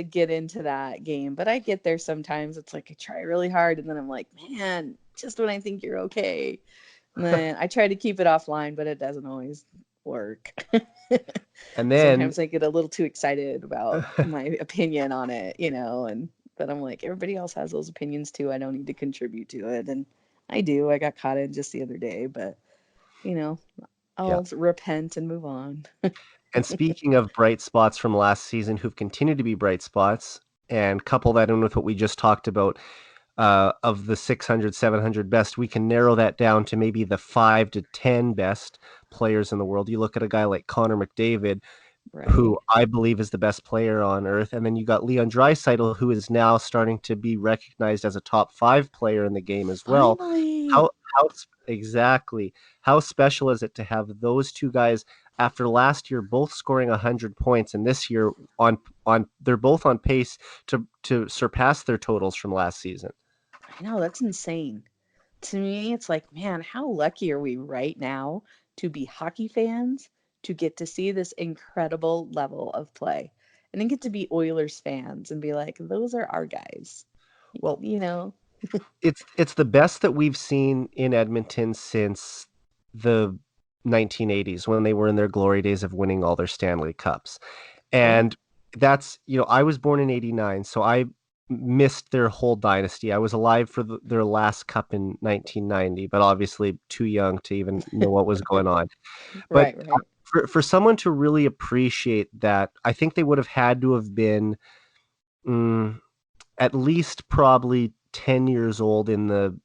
get into that game, but I get there sometimes. It's like I try really hard and then I'm like, man, just when I think you're okay. And then I try to keep it offline, but it doesn't always work. and then Sometimes I get a little too excited about my opinion on it, and but I'm like, everybody else has those opinions too. I don't need to contribute to it. And I do. I got caught in just the other day, but you know, yeah. I'll repent and move on. And speaking of bright spots from last season who've continued to be bright spots, and couple that in with what we just talked about, of the 600, 700 best, we can narrow that down to maybe the 5 to 10 best players in the world. You look at a guy like Connor McDavid, who Right. I believe is the best player on earth. And then you got Leon Draisaitl, who is now starting to be recognized as a top 5 player in the game as well. Finally. Exactly, how special is it to have those two guys after last year both scoring 100 points, and this year on they're both on pace to surpass their totals from last season. I know, that's insane. To me, it's like, man, how lucky are we right now to be hockey fans, to get to see this incredible level of play, and then get to be Oilers fans and be like, those are our guys. Well, You know? it's the best that we've seen in Edmonton since the 1980s when they were in their glory days of winning all their Stanley Cups. Yeah. And I was born in 89, so I missed their whole dynasty. I was alive for their last cup in 1990, but obviously too young to even know what was going on. But Right, right. for someone to really appreciate that, I think they would have had to have been mm, at least probably 10 years old in the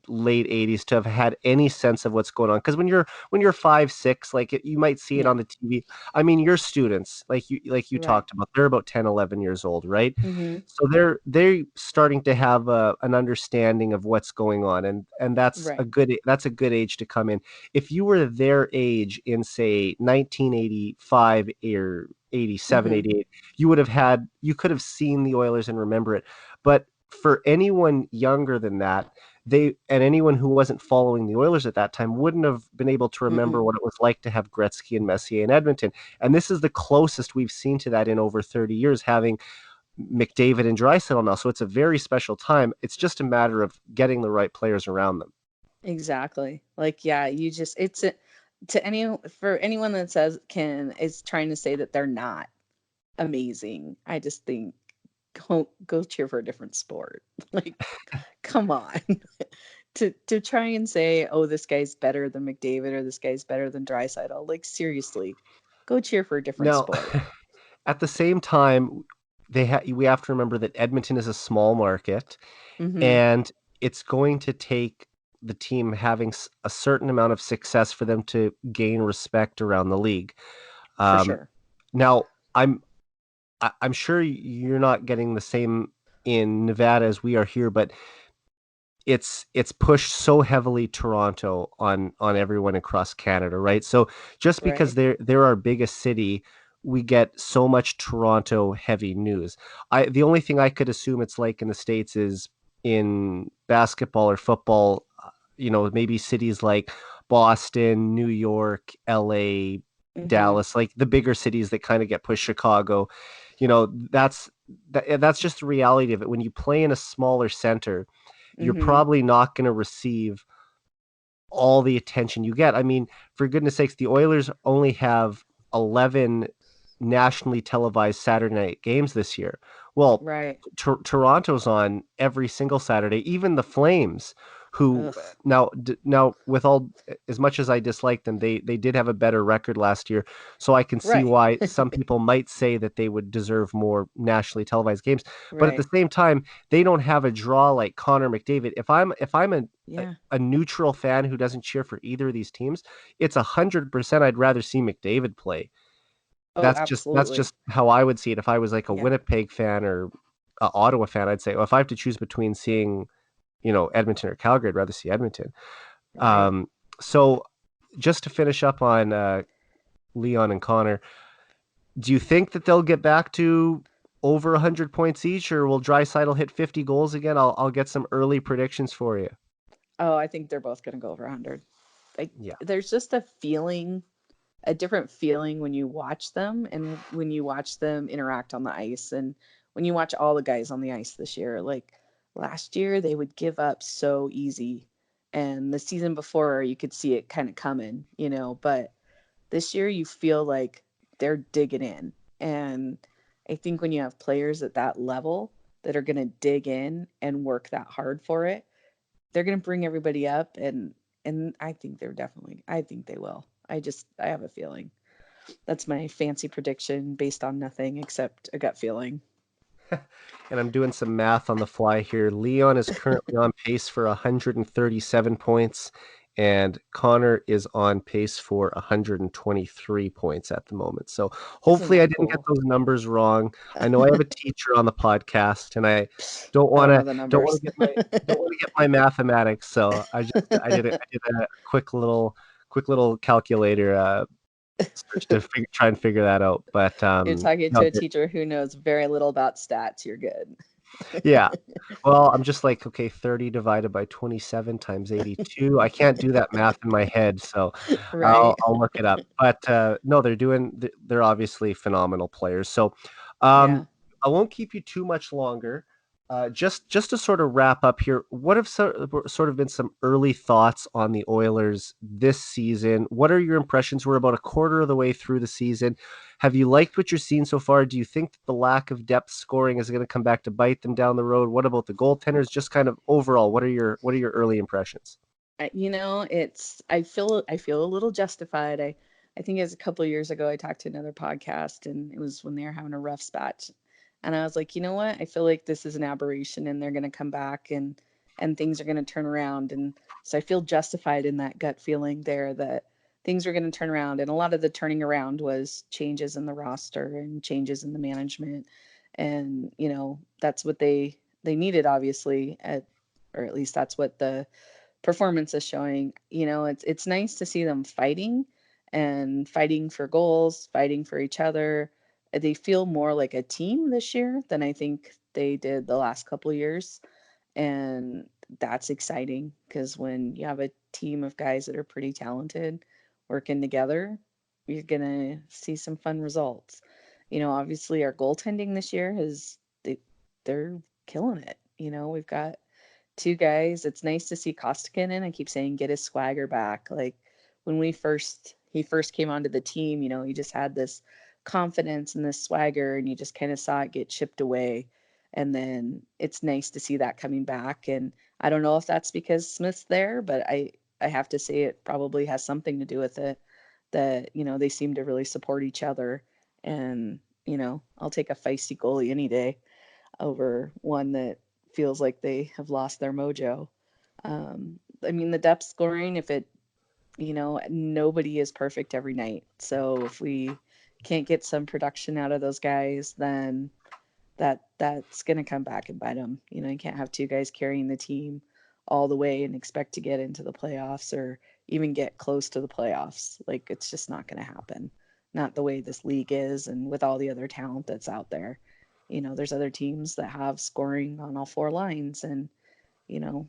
late 80s to have had any sense of what's going on, because when you're 5 6, like you might see it Yeah. on the TV. I mean, your students, like you Right. talked about, they're about 10, 11 years old, right? Mm-hmm. So they're starting to have an understanding of what's going on, and Right. that's a good age to come in. If you were their age in, say, 1985 or 87, Mm-hmm. 88, you could have seen the Oilers and remember it. But for anyone younger than that, anyone who wasn't following the Oilers at that time wouldn't have been able to remember Mm-mm. what it was like to have Gretzky and Messier in Edmonton. And this is the closest we've seen to that in over 30 years, having McDavid and Draisaitl now. So it's a very special time. It's just a matter of getting the right players around them. Exactly. Like, yeah, you just it's a, to any for anyone that says can is trying to say that they're not amazing. I just think go cheer for a different sport. Like, come on. To try and say, "Oh, this guy's better than McDavid or this guy's better than Draisaitl." Like, seriously, go cheer for a different Now, sport. at the same time, we have to remember that Edmonton is a small market, Mhm. and it's going to take the team having a certain amount of success for them to gain respect around the league. For Um, sure. Now, I'm sure you're not getting the same in Nevada as we are here, but it's pushed so heavily Toronto on everyone across Canada, right? So just because Right. they're our biggest city, we get so much Toronto heavy news. The only thing I could assume it's like in the States is in basketball or football, maybe cities like Boston, New York, LA, Mhm. Dallas, like the bigger cities that kind of get pushed, Chicago. That's just the reality of it. When you play in a smaller center, you're Mhm. probably not going to receive all the attention you get. I mean, for goodness sakes, the Oilers only have 11 nationally televised Saturday night games this year. Well, Right. Toronto's on every single Saturday. Even the Flames, who Ugh. now with all as much as I dislike them, they did have a better record last year, so I can see Right. why some people might say that they would deserve more nationally televised games. But at the Right. same time, they don't have a draw like Connor McDavid. If I'm Yeah. a neutral fan who doesn't cheer for either of these teams, it's 100% I'd rather see McDavid play. Oh, That's just absolutely. how I would see it. If I was like a Yeah. Winnipeg fan or a Ottawa fan, I'd say, well, if I have to choose between seeing, Edmonton or Calgary, I'd rather see Edmonton. Right. Um, so just to finish up on Leon and Connor, do you think that they'll get back to over 100 points each, or will Draisaitl hit 50 goals again? I'll get some early predictions for you. Oh, I think they're both going to go over 100. Like, Yeah. there's just a feeling, a different feeling when you watch them and when you watch them interact on the ice and when you watch all the guys on the ice this year. Like last year, they would give up so easy. And the season before, you could see it kind of coming, but this year you feel like they're digging in. And I think when you have players at that level that are going to dig in and work that hard for it, they're going to bring everybody up and I think they will. I have a feeling. That's my fancy prediction based on nothing except a gut feeling. And I'm doing some math on the fly here. Leon is currently on pace for 137 points, and Connor is on pace for 123 points at the moment. So Isn't hopefully I that didn't get cool? those numbers wrong. I know I have a teacher on the podcast, and I don't I want don't know to the don't want numbers. to get my mathematics. So I did a quick little calculator search to try and figure that out. But You're talking to no, a teacher who knows very little about stats. You're good. yeah. Well, I'm just like, okay, 30 divided by 27 times 82. I can't do that math in my head, so I'll Right. I'll look it up. But no, they're obviously phenomenal players. So Yeah. I won't keep you too much longer. Just to sort of wrap up here, what have sort of been some early thoughts on the Oilers this season? What are your impressions? We're about a quarter of the way through the season. Have you liked what you're seeing so far? Do you think that the lack of depth scoring is going to come back to bite them down the road? What about the goaltenders? Just kind of overall, what are your early impressions? I feel a little justified. I think it was a couple of years ago I talked to another podcast and it was when they were having a rough spot. And I was like, you know what? I feel like this is an aberration and they're going to come back and things are going to turn around. And so I feel justified in that gut feeling there that things are going to turn around. And a lot of the turning around was changes in the roster and changes in the management. And, that's what they needed obviously or at least that's what the performance is showing. It's nice to see them fighting and fighting for goals, fighting for each other. They feel more like a team this year than I think they did the last couple of years. And that's exciting because when you have a team of guys that are pretty talented working together, you're going to see some fun results. Obviously our goaltending this year they're killing it. We've got two guys. It's nice to see Koskinen. I keep saying get his swagger back. Like when he first came onto the team, he just had this confidence and this swagger, and you just kind of saw it get chipped away. And then it's nice to see that coming back. And I don't know if that's because Smith's there, but I have to say it probably has something to do with it. That they seem to really support each other, and I'll take a feisty goalie any day over one that feels like they have lost their mojo. I mean, the depth scoring, if it, nobody is perfect every night. So if we can't get some production out of those guys, then that's going to come back and bite them. You can't have two guys carrying the team all the way and expect to get into the playoffs or even get close to the playoffs. Like it's just not going to happen. Not the way this league is and with all the other talent that's out there. There's other teams that have scoring on all four lines and, you know,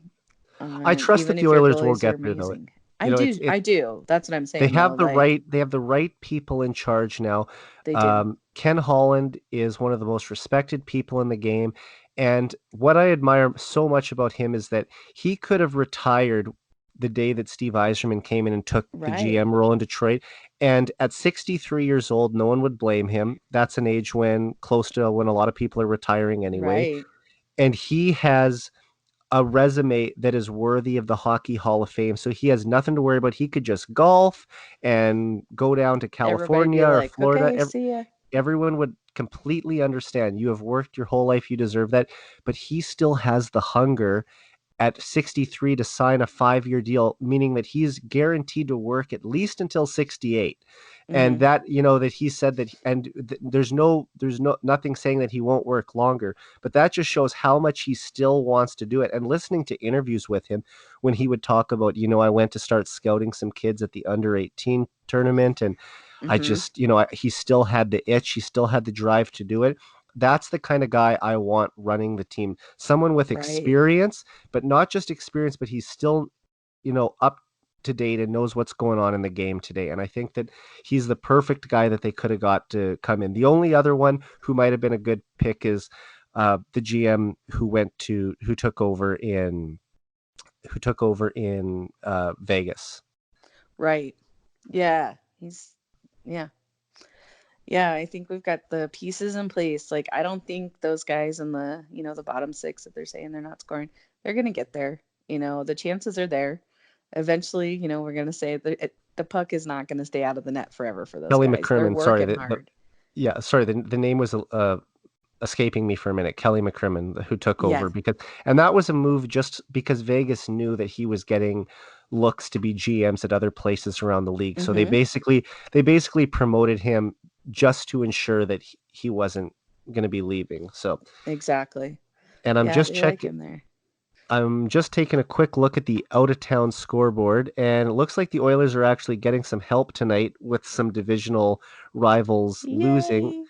I trust even that the if your Oilers will goalies are get there, though. amazing. You know, it's I it's do. That's what I'm they saying though. have the Like right people in charge now. they do. Ken Holland is one of the most respected people in the game, and what I admire so much about him is that he could have retired the day that Steve Yzerman came in and took the Right. GM role in Detroit. And at 63 years old, no one would blame him. That's an age when close to when a lot of people are retiring anyway. Right. And he has a resume that is worthy of the Hockey Hall of Fame. So he has nothing to worry about. He could just golf and go down to Everybody California be or like, Florida. okay, see ya. Everyone would completely understand. You have worked your whole life. You deserve that. But he still has the hunger at 63 to sign a 5-year deal, meaning that he's guaranteed to work at least until 68. And Hmm. that, that he said that, there's nothing saying that he won't work longer, but that just shows how much he still wants to do it. And listening to interviews with him when he would talk about, I went to start scouting some kids at the under 18 tournament, and I Hmm. just, he still had the itch. He still had the drive to do it. That's the kind of guy I want running the team. Someone with Right. experience, but not just experience, but he's still, up to date and knows what's going on in the game today. And I think that he's the perfect guy that they could have got to come in. The only other one who might have been a good pick is the GM who took over in Vegas. Right. Yeah. Yeah. Yeah. I think we've got the pieces in place. Like, I don't think those guys in the bottom six that they're saying they're not scoring, they're going to get there. The chances are there. Eventually, we're going to say that the puck is not going to stay out of the net forever for those Kelly guys. They're McCrimmon, sorry, working hard. sorry, the name was escaping me for a minute. Kelly McCrimmon, who took Yeah. over, and that was a move just because Vegas knew that he was getting looks to be GMs at other places around the league. So Hmm. they basically promoted him just to ensure that he wasn't going to be leaving. So, Exactly. and Yeah. They like him there. I'm just taking a quick look at the out of town scoreboard, and it looks like the Oilers are actually getting some help tonight with some divisional rivals losing. Yay.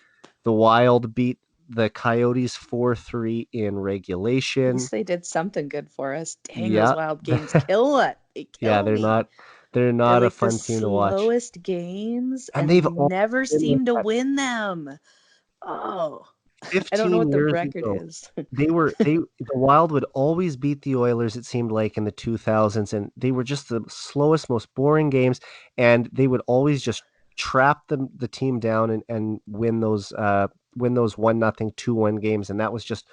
The Wild beat the Coyotes 4-3 in At regulation. least they did something good for us. Dang, those Yeah. Wild games kill it. They Yeah, kill me. they're They're not a like the fun team to watch. slowest games, And and they've we all never been seem to like win them. Oh, I don't know 15 what the years record ago. is. The Wild would always beat the Oilers, it seemed like, in the 2000s, and they were just the slowest, most boring games, and they would always just trap the team down and win those 1-0, 2-1 games, and that was just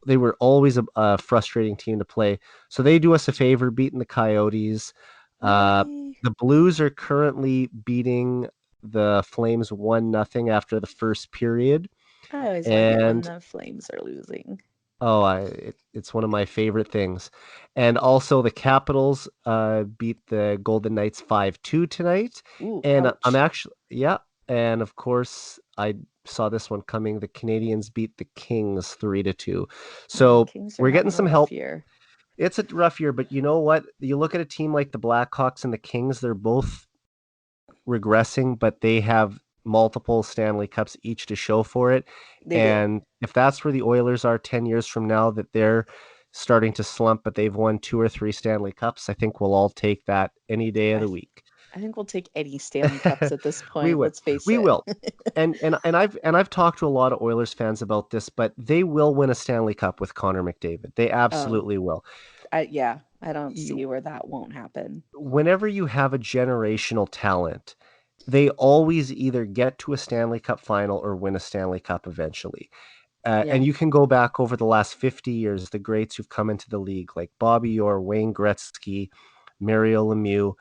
they were always a frustrating team to play. So they do us a favor beating the Coyotes. Uh, Yay. the Blues are currently beating the Flames 1-0 after the first period. I always like it when And the Flames are losing. it's one of my favorite things. And also the Capitals beat the Golden Knights 5-2 tonight. Ooh, And I'm ouch. actually, yeah. And of course, I saw this one coming. The Canadians beat the Kings 3-2. Yeah, So Kings are we're getting having a some rough help. year. It's a rough year, but you know what? You look at a team like the Blackhawks and the Kings, they're both regressing, but they have multiple Stanley Cups each to show for it. They do. And if that's where the Oilers are 10 years from now, that they're starting to slump, but they've won 2 or 3 Stanley Cups, I think we'll all take that any day of I the th- week. I think we'll take any Stanley Cups at this We point. will. Let's face We it. will. And I've talked to a lot of Oilers fans about this, but they will win a Stanley Cup with Connor McDavid. They Oh, absolutely will. yeah, I don't You, see where that won't happen. whenever you have a generational talent, they always either get to a Stanley Cup final or win a Stanley Cup eventually. And Yeah. you can go back over the last 50 years, the greats who've come into the league, like Bobby Orr, Wayne Gretzky, Mario Lemieux,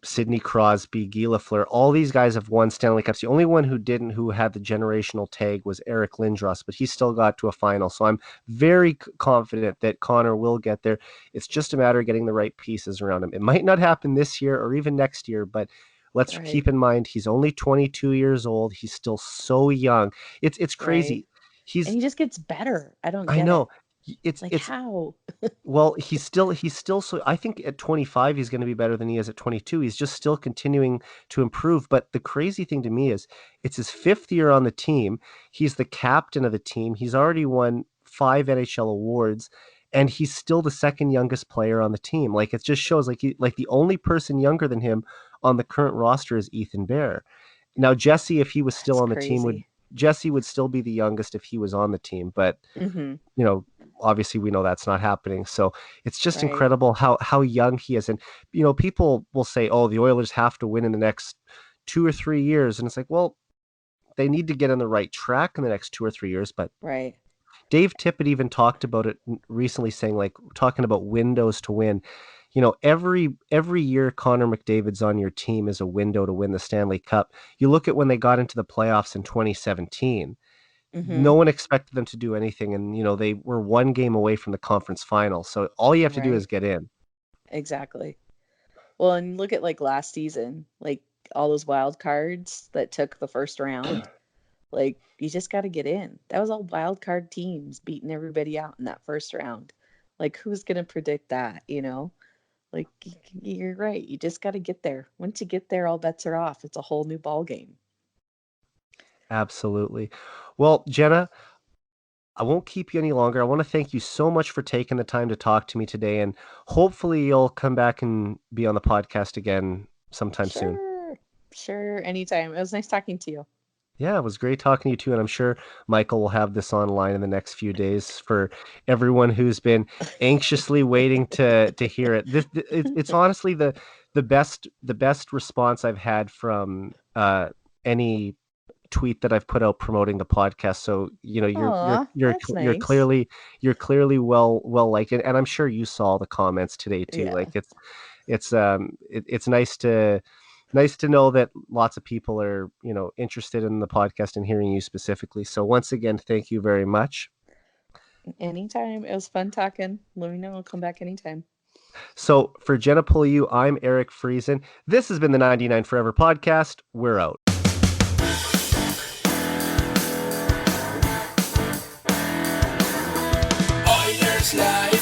Sidney Crosby, Guy Lafleur. All these guys have won Stanley Cups. The only one who didn't, who had the generational tag, was Eric Lindros, but he still got to a final. So I'm very confident that Connor will get there. It's just a matter of getting the right pieces around him. It might not happen this year or even next year, but let's Right. keep in mind he's only 22 years old. He's still so young. It's Right. crazy. And He's he just gets better. I don't I get it. know. It's Like, it's how? well, he's still so I think at 25 he's going to be better than he is at 22. He's just still continuing to improve, but the crazy thing to me is it's his 5th year on the team. He's the captain of the team. He's already won 5 NHL awards and he's still the second youngest player on the team. Like it just shows like the only person younger than him on the current roster is Ethan Bear. Now Jesse, if he was still That's on the team, would crazy. Jesse would still be the youngest if he was on the team, but Mm-hmm. you know, obviously we know that's not happening. So it's just Right. incredible how young he is. And people will say, "Oh, the Oilers have to win in the next 2 or 3 years," and it's like, well, they need to get on the right track in the next 2 or 3 years. But Right. Dave Tippett even talked about it recently, saying, like, talking about windows to win. Every year Connor McDavid's on your team is a window to win the Stanley Cup. You look at when they got into the playoffs in 2017. Mm-hmm. No one expected them to do anything, and they were one game away from the conference final. So all you have to do is Right. get in. Exactly. Well, and look at like last season, like all those wild cards that took the first round. Like you just got to get in. That was all wild card teams beating everybody out in that first round. Like who's gonna predict that, you know? Like you're right. You just got to get there. Once you get there, all bets are off. It's a whole new ball game. Absolutely. Well, Jenna, I won't keep you any longer. I want to thank you so much for taking the time to talk to me today, and hopefully you'll come back and be on the podcast again sometime soon. Sure. Sure. Anytime. It was nice talking to you. Yeah, it was great talking to you too, and I'm sure Michael will have this online in the next few days for everyone who's been anxiously waiting to hear it. It's honestly the best response I've had from any tweet that I've put out promoting the podcast. So you're Aw, you're that's you're nice. clearly well liked, and I'm sure you saw the comments today too. Yeah. Like it's nice to know that lots of people are interested in the podcast and hearing you specifically. So once again, thank you very much. Anytime. It was fun talking. Let me know. I'll come back anytime. So for Jenna Pulju, I'm Eric Friesen. This has been the 99 Forever podcast. We're out. Oilers live.